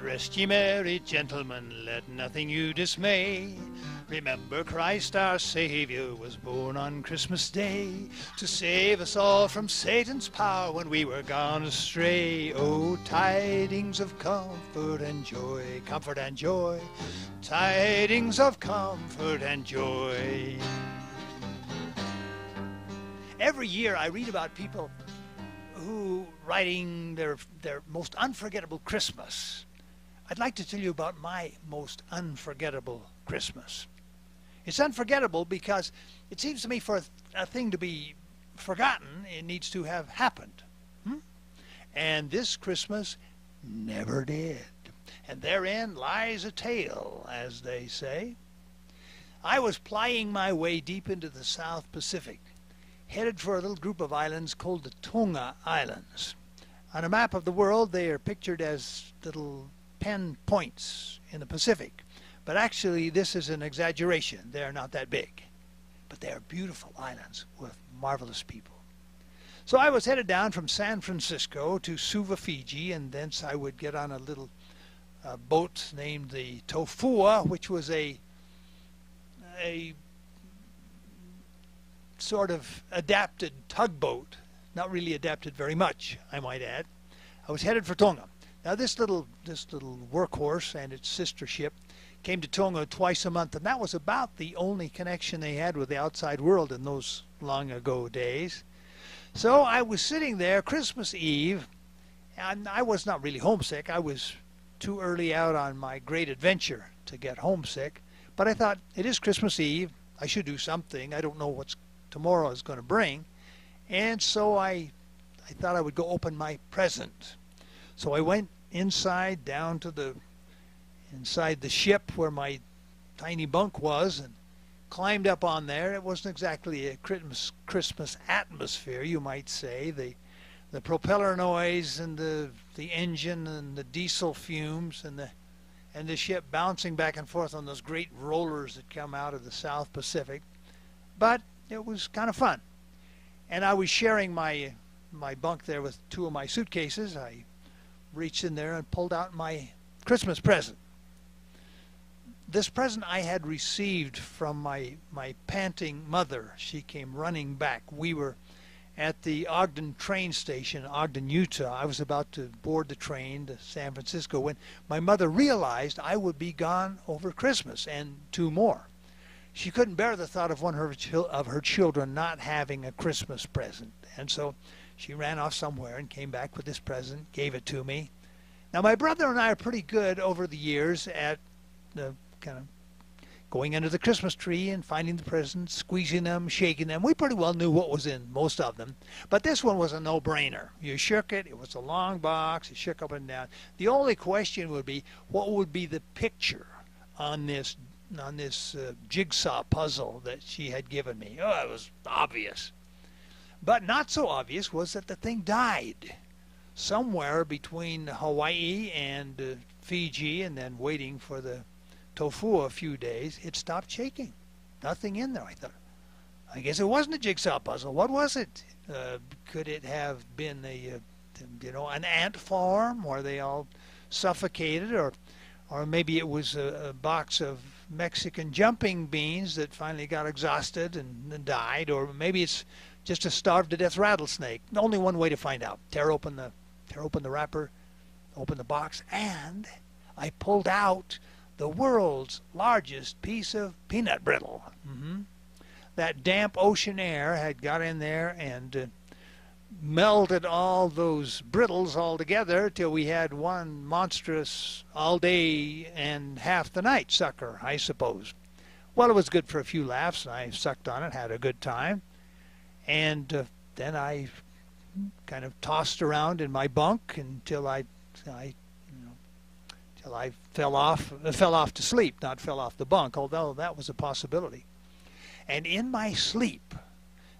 Rest ye merry gentlemen, let nothing you dismay. Remember Christ our Savior was born on Christmas Day to save us all from Satan's power when we were gone astray. Oh, tidings of comfort and joy, comfort and joy, tidings of comfort and joy. Every year I read about people who writing their most unforgettable Christmas. I'd like to tell you about my most unforgettable Christmas. It's unforgettable because it seems to me for a thing to be forgotten, it needs to have happened. And this Christmas never did. And therein lies a tale, as they say. I was plying my way deep into the South Pacific, headed for a little group of islands called the Tonga Islands. On a map of the world, they are pictured as little pen points in the Pacific. But actually, this is an exaggeration. They're not that big. But they are beautiful islands with marvelous people. So I was headed down from San Francisco to Suva, Fiji, and thence I would get on a little boat named the Tofua, which was a sort of adapted tugboat. Not really adapted very much, I might add. I was headed for Tonga. Now this little workhorse and its sister ship came to Tonga twice a month, and that was about the only connection they had with the outside world in those long ago days. So I was sitting there Christmas Eve, and I was not really homesick. I was too early out on my great adventure to get homesick, but I thought, it is Christmas Eve. I should do something. I don't know what tomorrow is going to bring. And so I thought I would go open my present. So I went inside, down to inside the ship where my tiny bunk was, and climbed up on there. It wasn't exactly a Christmas atmosphere, you might say. The propeller noise and the engine and the diesel fumes and the ship bouncing back and forth on those great rollers that come out of the South Pacific. But it was kind of fun. And I was sharing my bunk there with two of my suitcases. I reached in there and pulled out my Christmas present. This present I had received from my panting mother. She came running back. We were at the Ogden train station, Ogden, Utah. I was about to board the train to San Francisco when my mother realized I would be gone over Christmas and 2 more. She couldn't bear the thought of one of her children not having a Christmas present. And so she ran off somewhere and came back with this present, gave it to me. Now, my brother and I are pretty good over the years at the kind of going under the Christmas tree and finding the presents, squeezing them, shaking them. We pretty well knew what was in most of them. But this one was a no-brainer. You shook it. It was a long box. You shook up and down. The only question would be, what would be the picture on this jigsaw puzzle that she had given me? Oh, it was obvious. But not so obvious was that the thing died somewhere between Hawaii and Fiji, and then waiting for the tofu a few days. It stopped shaking. Nothing in there. I thought, I guess it wasn't a jigsaw puzzle. What was it? Could it have been an ant farm where they all suffocated, or maybe it was a box of Mexican jumping beans that finally got exhausted and died, or maybe it's just a starved-to-death rattlesnake. Only one way to find out. Tear open the wrapper, open the box, and I pulled out the world's largest piece of peanut brittle. That damp ocean air had got in there and melted all those brittles all together till we had one monstrous all day and half the night sucker, I suppose. Well, it was good for a few laughs, and I sucked on it, had a good time. And then I kind of tossed around in my bunk until I fell off to sleep, not fell off the bunk, although that was a possibility. And in my sleep,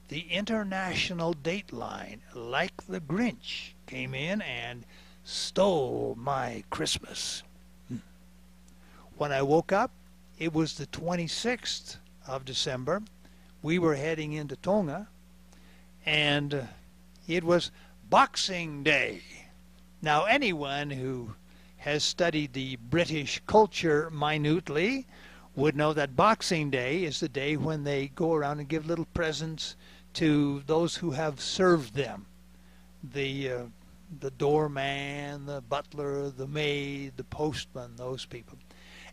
the international dateline, like the Grinch, came in and stole my Christmas. When I woke up, it was the 26th of December. We were heading into Tonga, and it was Boxing Day. Now, anyone who has studied the British culture minutely would know that Boxing Day is the day when they go around and give little presents to those who have served them. The doorman, the butler, the maid, the postman, those people.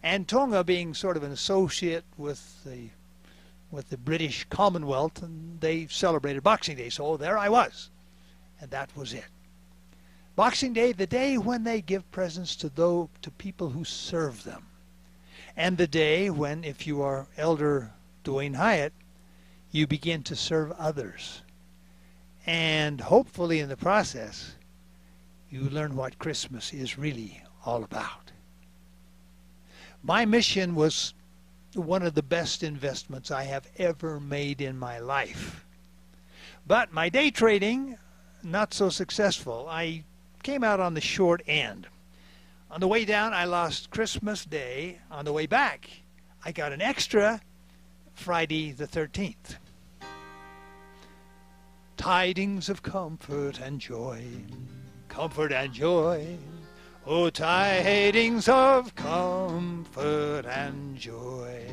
And Tonga being sort of an associate with the British Commonwealth, and they celebrated Boxing Day. So there I was, and that was it. Boxing Day, the day when they give presents to people who serve them. And the day when, if you are Elder Dwayne Hyatt, you begin to serve others. And hopefully in the process, you learn what Christmas is really all about. My mission was one of the best investments I have ever made in my life. But my day trading, not so successful. I came out on the short end. On the way down, I lost Christmas Day. On the way back, I got an extra Friday the 13th. Tidings of comfort and joy, comfort and joy. Oh, tidings of comfort and joy.